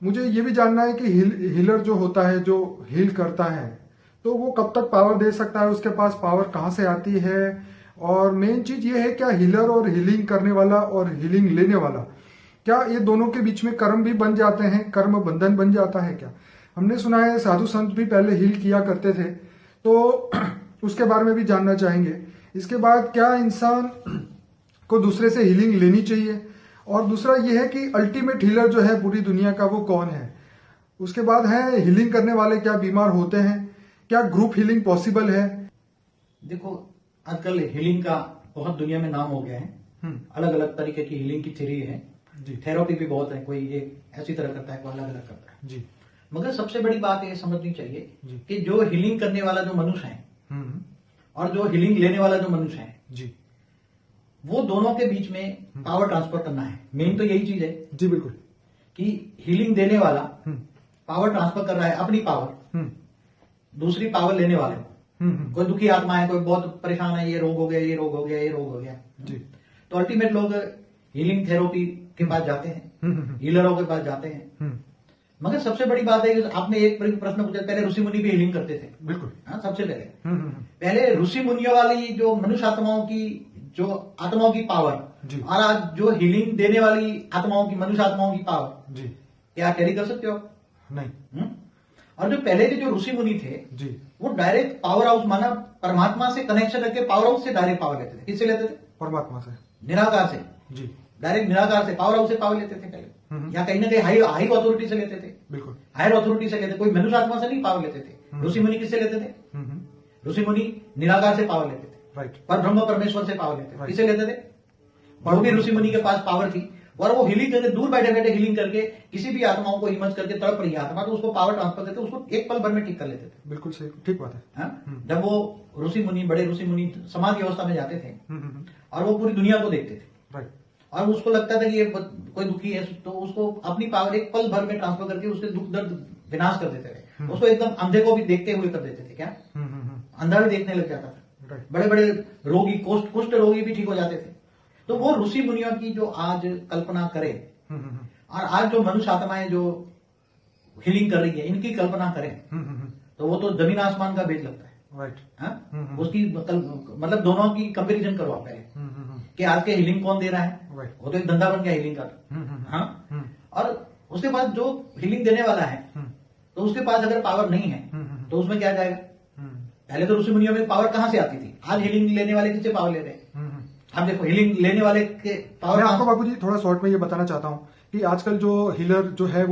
मुझे ये भी जानना है कि हीलर जो होता है, जो हील करता है, तो वो कब तक पावर दे सकता है, उसके पास पावर कहाँ से आती है। और मेन चीज ये है, क्या हीलर और हीलिंग करने वाला और हीलिंग लेने वाला, क्या ये दोनों के बीच में कर्म भी बन जाते हैं, कर्म बंधन बन जाता है क्या। हमने सुना है साधु संत भी पहले हील किया करते थे, तो उसके बारे में भी जानना चाहेंगे। इसके बाद क्या इंसान को दूसरे से हीलिंग लेनी चाहिए, और दूसरा ये है कि अल्टीमेट हीलर जो है पूरी दुनिया का, वो कौन है। उसके बाद है हीलिंग करने वाले क्या बीमार होते हैं, क्या ग्रुप हीलिंग पॉसिबल है। देखो, आजकल हीलिंग का बहुत दुनिया में नाम हो गया है। अलग अलग तरीके की हीलिंग की थ्योरी है जी। थेरेपी भी बहुत है, कोई एक ऐसी तरह करता है, कोई अलग अलग करता है जी। मगर सबसे बड़ी बात ये समझनी चाहिए कि जो हीलिंग करने वाला जो मनुष्य है और जो हीलिंग लेने वाला जो मनुष्य है जी, वो दोनों के बीच में पावर ट्रांसफर करना है। मेन तो यही चीज है जी, बिल्कुल, कि हीलिंग देने वाला पावर ट्रांसफर कर रहा है, अपनी पावर दूसरी पावर लेने वाले को। कोई दुखी आत्मा है, कोई बहुत परेशान है, ये रोग हो गया, ये रोग हो गया, ये रोग हो गया जी, तो अल्टीमेट लोग हीलिंग थेरेपी के पास जाते हैं, हीलरों के पास जाते हैं। मगर सबसे बड़ी बात है कि आपने एक प्रश्न पूछा, पहले ऋषि मुनि भी हीलिंग करते थे। बिल्कुल, हाँ, सबसे पहले ऋषि मुनियों वाली जो मनुष्य आत्माओं की, जो आत्माओं की पावर और आज जो हीलिंग देने वाली आत्माओं की, मनुष्य आत्माओं की पावर जी, क्या कैरी कर सकते हो? नहीं। और जो पहले के जो ऋषि मुनि थे जी, वो डायरेक्ट पावर हाउस, माना परमात्मा से कनेक्शन रख के पावर हाउस से डायरेक्ट पावर लेते थे। किससे लेते थे? परमात्मा से, निराकार से जी, डायरेक्ट निराकार से, पावर हाउस से पावर लेते थे पहले। या कहीं ना कहीं हाई अथॉरिटी से लेते थे। बिल्कुल, हायर अथॉरिटी से लेते, कोई मनुष्य आत्मा से नहीं पावर लेते थे। ऋषि मुनि किससे लेते थे? ऋषि मुनि निराकार से पावर लेते थे, राइट, पर ब्रह्म परमेश्वर से पावर लेते थे। किससे लेते थे? जो भी ऋषि मुनि के पास पावर थी, और वो हीलिंग करके, दूर बैठे बैठे हीलिंग करके किसी भी आत्माओं को हिम्मत करके तड़प रही आत्मा, तो उसको पावर ट्रांसफर करके उसको एक पल भर में ठीक कर लेते थे। बिल्कुल सही, ठीक बात है। जब वो ऋषि मुनि, बड़े ऋषि मुनि समाधि अवस्था में जाते थे और वो पूरी दुनिया को देखते थे, राइट, और उसको लगता था कि ये कोई दुखी है, तो उसको अपनी पावर एक पल भर में ट्रांसफर करके उसके दुख दर्द विनाश कर देते थे। उसको एकदम अंधे को भी देखते हुए कर देते थे। क्या अंधा भी देखने लग जाता था। बड़े बड़े रोगी, कुष्ठ रोगी भी ठीक हो जाते थे। तो वो ऋषि मुनियों की जो आज कल्पना करे, और आज जो मनुष्य आत्माएं जो हीलिंग कर रही है, इनकी कल्पना करें, तो वो तो जमीन आसमान का भेद लगता है, राइट। उसकी मतलब दोनों की कंपैरिजन करो आप पहले, कि आज के हीलिंग कौन दे रहा है। वो तो एक धंधा बन गया हीलिंग का। हाँ, और उसके बाद जो हीलिंग देने वाला है, तो उसके पास अगर पावर नहीं है, तो उसमें क्या जाएगा? पहले तो ऋषि मुनियों में पावर कहां से आती थी? आज हीलिंग लेने वाले किससे पावर ले रहे हैं? अब देखो, हीलिंग लेने वाले के पावर। मैं आपको बाबूजी थोड़ा शॉर्ट में ये बताना चाहता हूँ कि आजकल जो हीलर जो है